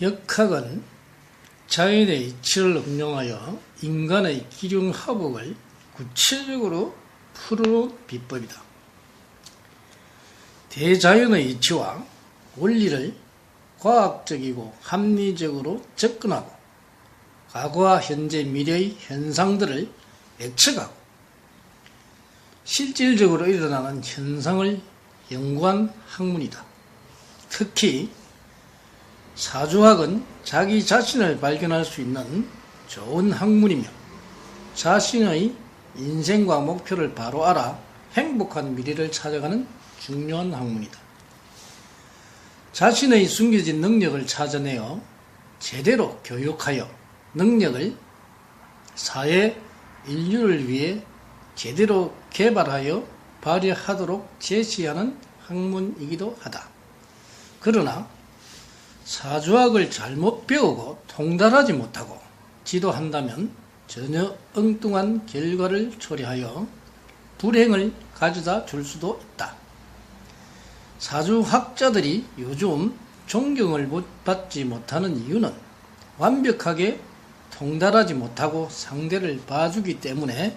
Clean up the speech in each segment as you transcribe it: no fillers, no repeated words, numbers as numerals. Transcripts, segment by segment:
역학은 자연의 이치를 응용하여 인간의 기륭화복을 구체적으로 풀어놓은 비법이다. 대자연의 이치와 원리를 과학적이고 합리적으로 접근하고 과거와 현재 미래의 현상들을 예측하고 실질적으로 일어나는 현상을 연구한 학문이다. 특히 사주학은 자기 자신을 발견할 수 있는 좋은 학문이며 자신의 인생과 목표를 바로 알아 행복한 미래를 찾아가는 중요한 학문이다. 자신의 숨겨진 능력을 찾아내어 제대로 교육하여 능력을 사회 인류를 위해 제대로 개발하여 발휘하도록 제시하는 학문이기도 하다. 그러나 사주학을 잘못 배우고 통달하지 못하고 지도한다면 전혀 엉뚱한 결과를 초래하여 불행을 가져다 줄 수도 있다. 사주학자들이 요즘 존경을 받지 못하는 이유는 완벽하게 통달하지 못하고 상대를 봐주기 때문에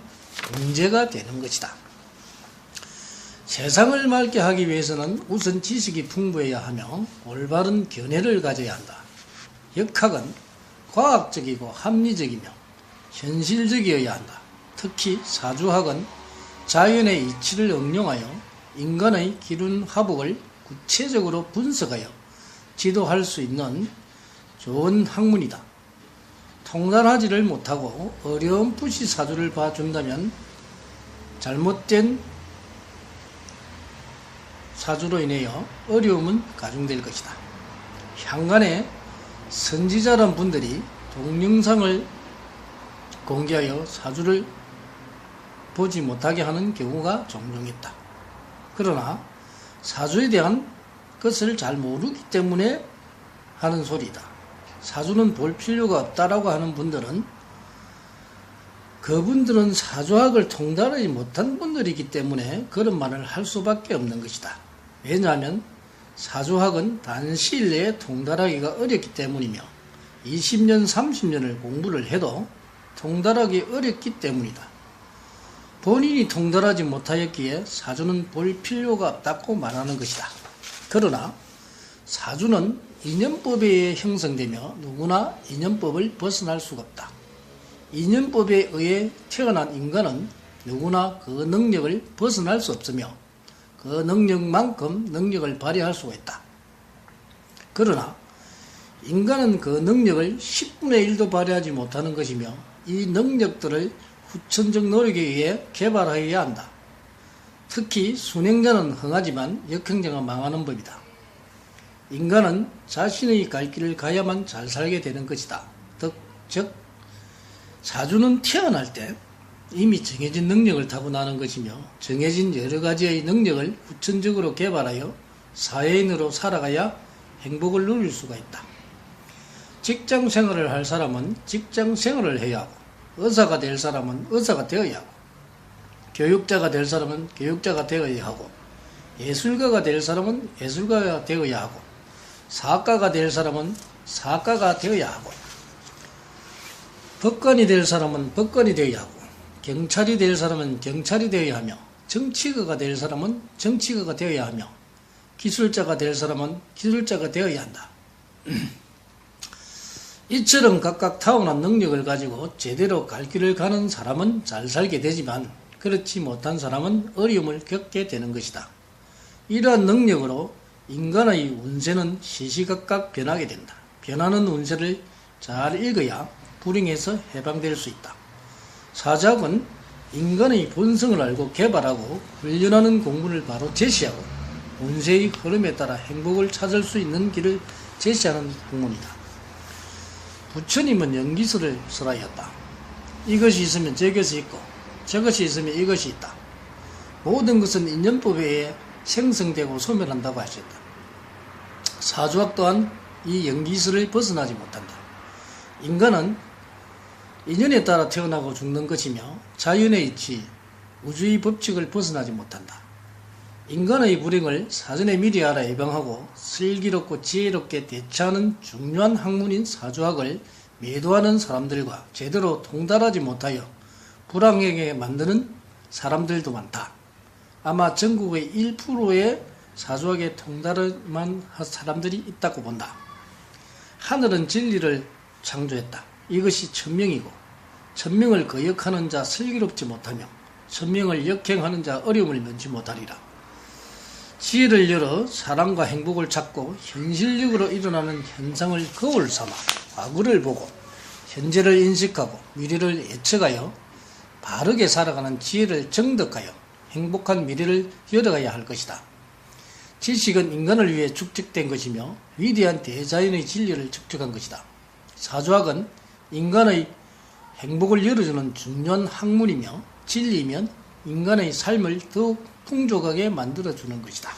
문제가 되는 것이다. 세상을 맑게 하기 위해서는 우선 지식이 풍부해야 하며 올바른 견해를 가져야 한다. 역학은 과학적이고 합리적이며 현실적이어야 한다. 특히 사주학은 자연의 이치를 응용하여 인간의 기륜화복을 구체적으로 분석하여 지도할 수 있는 좋은 학문이다. 통달하지를 못하고 어려움없이 사주를 봐준다면 잘못된 사주로 인하여 어려움은 가중될 것이다. 향간에 선지자란 분들이 동영상을 공개하여 사주를 보지 못하게 하는 경우가 종종 있다. 그러나 사주에 대한 것을 잘 모르기 때문에 하는 소리다. 사주는 볼 필요가 없다라고 하는 분들은 그분들은 사주학을 통달하지 못한 분들이기 때문에 그런 말을 할 수밖에 없는 것이다. 왜냐하면 사주학은 단시일 내에 통달하기가 어렵기 때문이며 20년, 30년을 공부를 해도 통달하기 어렵기 때문이다. 본인이 통달하지 못하였기에 사주는 볼 필요가 없다고 말하는 것이다. 그러나 사주는 인연법에 의해 형성되며 누구나 인연법을 벗어날 수가 없다. 인연법에 의해 태어난 인간은 누구나 그 능력을 벗어날 수 없으며 그 능력만큼 능력을 발휘할 수가 있다. 그러나 인간은 그 능력을 10분의 1도 발휘하지 못하는 것이며 이 능력들을 후천적 노력에 의해 개발하여야 한다. 특히 순행자는 흥하지만 역행자가 망하는 법이다. 인간은 자신의 갈 길을 가야만 잘 살게 되는 것이다. 즉 사주는 태어날 때 이미 정해진 능력을 타고나는 것이며 정해진 여러 가지의 능력을 후천적으로 개발하여 사회인으로 살아가야 행복을 누릴 수가 있다. 직장 생활을 할 사람은 직장 생활을 해야 하고 의사가 될 사람은 의사가 되어야 하고 교육자가 될 사람은 교육자가 되어야 하고 예술가가 될 사람은 예술가가 되어야 하고 사학가가 될 사람은 사학가가 되어야 하고 법관이 될 사람은 법관이 되어야 하고 경찰이 될 사람은 경찰이 되어야 하며 정치가가 될 사람은 정치가가 되어야 하며 기술자가 될 사람은 기술자가 되어야 한다. 이처럼 각각 타고난 능력을 가지고 제대로 갈 길을 가는 사람은 잘 살게 되지만 그렇지 못한 사람은 어려움을 겪게 되는 것이다. 이러한 능력으로 인간의 운세는 시시각각 변하게 된다. 변하는 운세를 잘 읽어야 불행에서 해방될 수 있다. 사주학은 인간의 본성을 알고 개발하고 훈련하는 공부를 바로 제시하고 운세의 흐름에 따라 행복을 찾을 수 있는 길을 제시하는 학문이다. 부처님은 연기설을 설하였다. 이것이 있으면 저것이 있고 저것이 있으면 이것이 있다. 모든 것은 인연법에 의해 생성되고 소멸한다고 하셨다. 사주학 또한 이 연기설을 벗어나지 못한다. 인간은 인연에 따라 태어나고 죽는 것이며 자연의 이치, 우주의 법칙을 벗어나지 못한다. 인간의 불행을 사전에 미리 알아 예방하고 슬기롭고 지혜롭게 대처하는 중요한 학문인 사주학을 매도하는 사람들과 제대로 통달하지 못하여 불황하게 만드는 사람들도 많다. 아마 전국의 1%의 사주학에 통달만 한 사람들이 있다고 본다. 하늘은 진리를 창조했다. 이것이 천명이고 천명을 거역하는 자 슬기롭지 못하며 천명을 역행하는 자 어려움을 면치 못하리라. 지혜를 열어 사랑과 행복을 찾고 현실적으로 일어나는 현상을 거울 삼아 과거를 보고 현재를 인식하고 미래를 예측하여 바르게 살아가는 지혜를 정덕하여 행복한 미래를 열어가야 할 것이다. 지식은 인간을 위해 축적된 것이며 위대한 대자연의 진리를 축적한 것이다. 사주학은 인간의 행복을 열어주는 중요한 학문이며 진리이면 인간의 삶을 더욱 풍족하게 만들어주는 것이다.